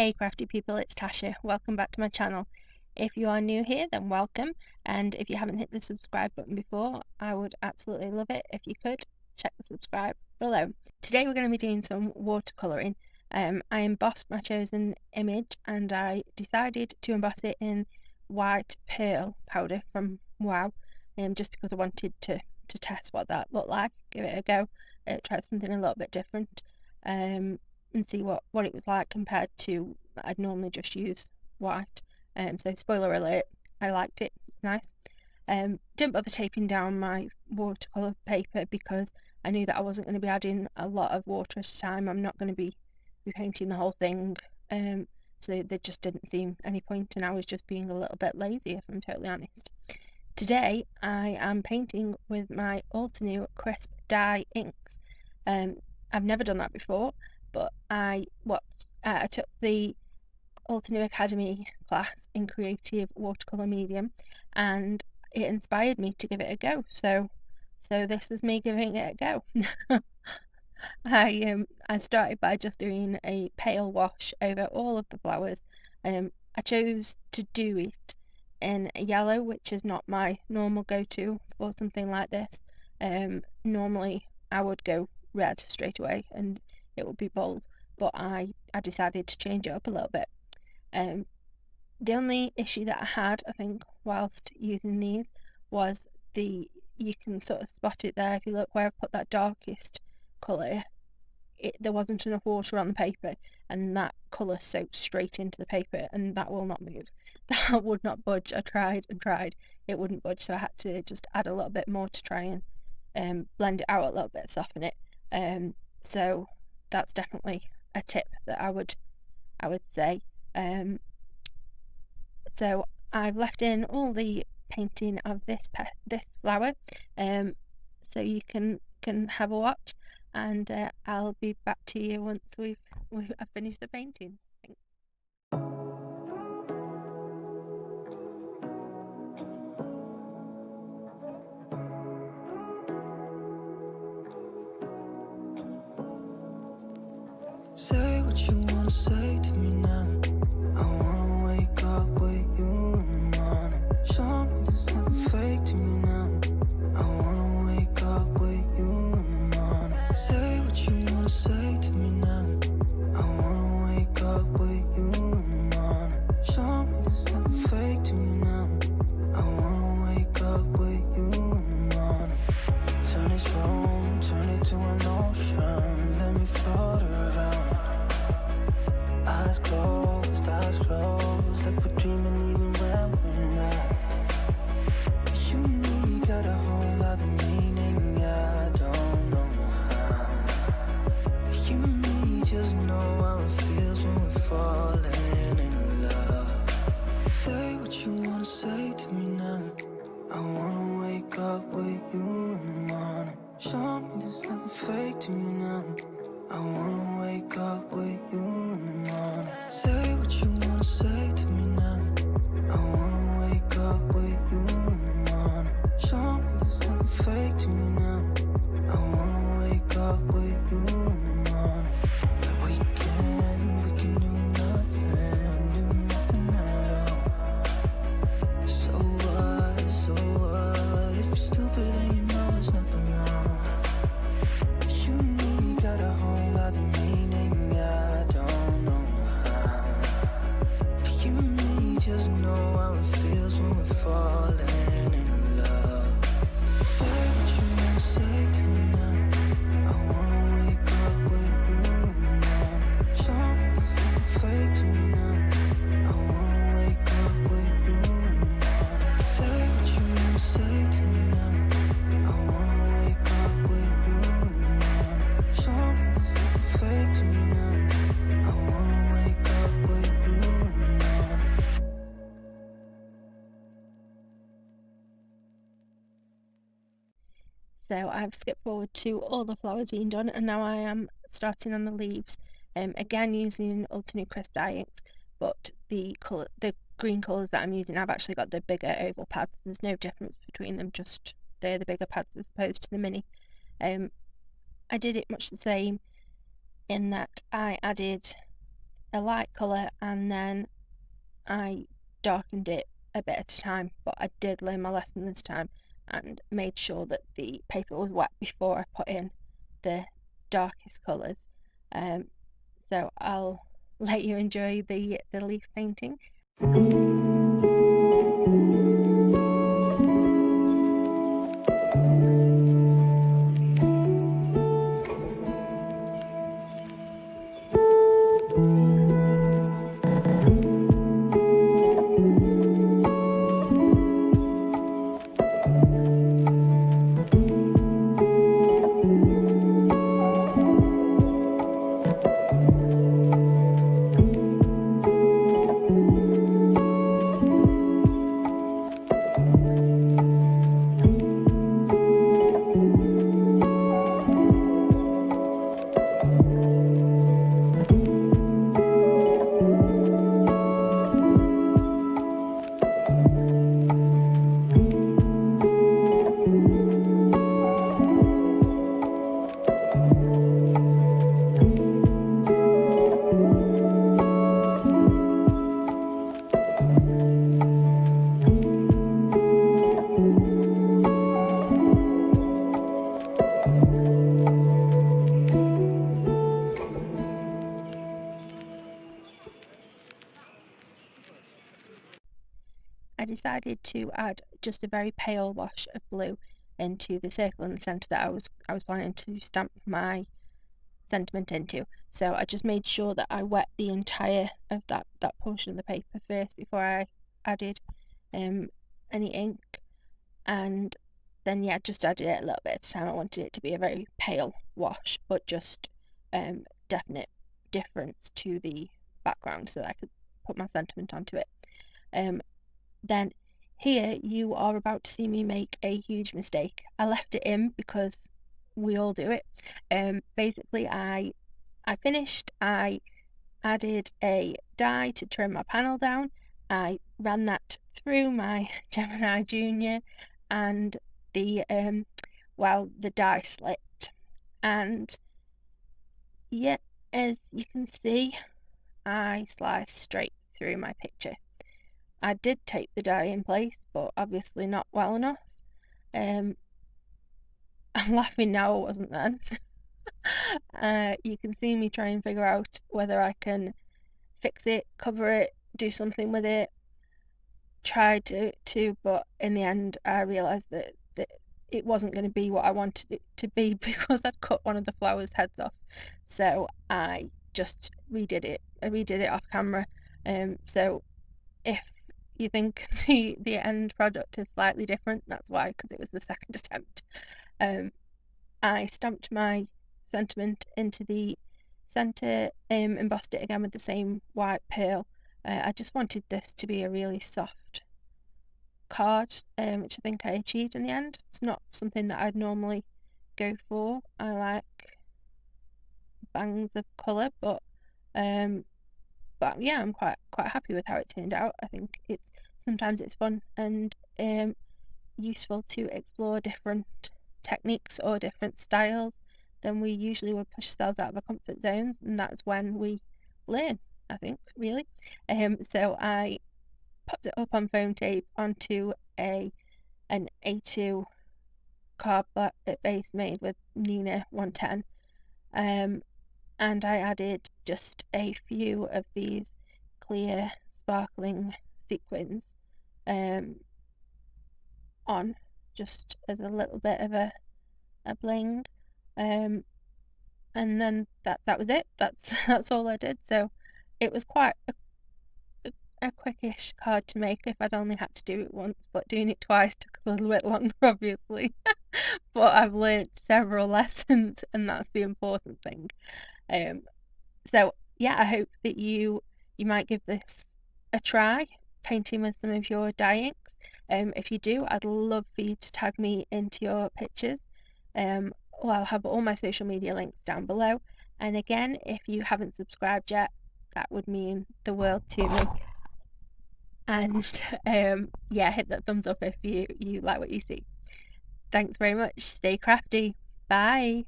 Hey crafty people, it's Tasha. Welcome back to my channel. If you are new here, then welcome, and if you haven't hit the subscribe button before, I would absolutely love it if you could check the subscribe below. Today we're going to be doing some watercolouring. I embossed my chosen image and I decided to emboss it in white pearl powder from Wow, just because I wanted to test what that looked like, give it a go, try something a little bit different. And see what it was like compared to I'd normally just use white. So spoiler alert, I liked it. It's nice. Didn't bother taping down my watercolour paper because I knew that I wasn't going to be adding a lot of water at a time. I'm not going to be painting the whole thing. So there just didn't seem any point, and I was just being a little bit lazy, if I'm totally honest. Today I am painting with my Altenew crisp dye inks. I've never done that before, but I took the Altenew Academy class in Creative Watercolour medium, and it inspired me to give it a go. So this is me giving it a go. I started by just doing a pale wash over all of the flowers. I chose to do it in yellow, which is not my normal go-to for something like this. Normally I would go red straight away and it would be bold, but I decided to change it up a little bit. The only issue that I had, I think, whilst using these was you can sort of spot it there if you look where I've put that darkest colour. There wasn't enough water on the paper, and that colour soaked straight into the paper, and that will not move. That would not budge. I tried and tried, it wouldn't budge, so I had to just add a little bit more to try and blend it out a little bit, soften it. So that's definitely a tip that I would say. So I've left in all the painting of this flower, so you can have a watch, and I'll be back to you once I've finished the painting. Say what you wanna say to me now. I wanna wake up with you in the morning. Show me there's nothing fake to me now. I wanna wake up with you in the morning. Say what you wanna say to me now. I wanna wake up with you in the morning. Show me there's nothing fake to me now. I wanna wake up with you in the morning. Turn this room, turn it to an ocean. Let me float around. Eyes closed, like we're dreaming even when we're not. You and me got a whole other meaning, I don't know how. You and me just know how it feels when we're falling in love. Say what you wanna say to me now. I wanna wake up with you in the morning. Show me there's nothing fake to me now. I wanna wake up with you in the morning. Say what you wanna say to me now. I wanna wake up with you in the morning. Show me there's nothing fake to me now. I wanna wake up with you in the morning. Like we can do nothing at all. So what, if you're stupid then you know it's nothing wrong. You and me got a whole other meaning, I don't know how. You and me just know how it feels when we're falling in love. Say what you wanna say to me now. I wanna wake up with you in the morning. Show me there's nothing fake to me now. I wanna wake up with you in the morning. Say what you wanna say to me now. I wanna wake up with you in the morning. Show me there's nothing fake to me now. I wanna wake up with you in the morning. So I've skipped forward to all the flowers being done, and now I am starting on the leaves. Again using Altenew crisp dye inks, but the green colours that I'm using, I've actually got the bigger oval pads. There's no difference between them, just they're the bigger pads as opposed to the mini. I did it much the same in that I added a light colour and then I darkened it a bit at a time, but I did learn my lesson this time and made sure that the paper was wet before I put in the darkest colours. So I'll let you enjoy the leaf painting. I decided to add just a very pale wash of blue into the circle in the centre that I was planning to stamp my sentiment into. So I just made sure that I wet the entire of that portion of the paper first before I added any ink, and then yeah, just added it a little bit at a time. I wanted it to be a very pale wash, but just definite difference to the background so that I could put my sentiment onto it. Then here you are about to see me make a huge mistake. I left it in because we all do it. Basically I finished, I added a die to trim my panel down. I ran that through my Gemini Junior and the die slipped, and yeah, as you can see, I sliced straight through my picture. I did tape the die in place, but obviously not well enough. I'm laughing now, I wasn't then. You can see me try and figure out whether I can fix it, cover it, do something with it. Tried to, but in the end I realised that it wasn't going to be what I wanted it to be because I'd cut one of the flowers' heads off. So I just redid it. I redid it off camera. So if you think the end product is slightly different, that's why, because it was the second attempt. I stamped my sentiment into the centre, embossed it again with the same white pearl. I just wanted this to be a really soft card, which I think I achieved in the end. It's not something that I'd normally go for. I like bangs of colour, but yeah, I'm quite happy with how it turned out. I think sometimes it's fun and useful to explore different techniques or different styles than we usually would push ourselves out of our comfort zones, and that's when we learn, I think, really. So I popped it up on foam tape onto an A2 card base made with Nina 110, and I added just a few of these clear sparkling sequins on, just as a little bit of a bling, and then that was it. That's all I did. So it was quite a quickish card to make if I'd only had to do it once, but doing it twice took a little bit longer, obviously. But I've learned several lessons, and that's the important thing. So yeah, I hope that you might give this a try, painting with some of your dye inks. If you do, I'd love for you to tag me into your pictures. Well, I'll have all my social media links down below. And again, if you haven't subscribed yet, that would mean the world to me. And yeah, hit that thumbs up if you like what you see. Thanks very much. Stay crafty. Bye.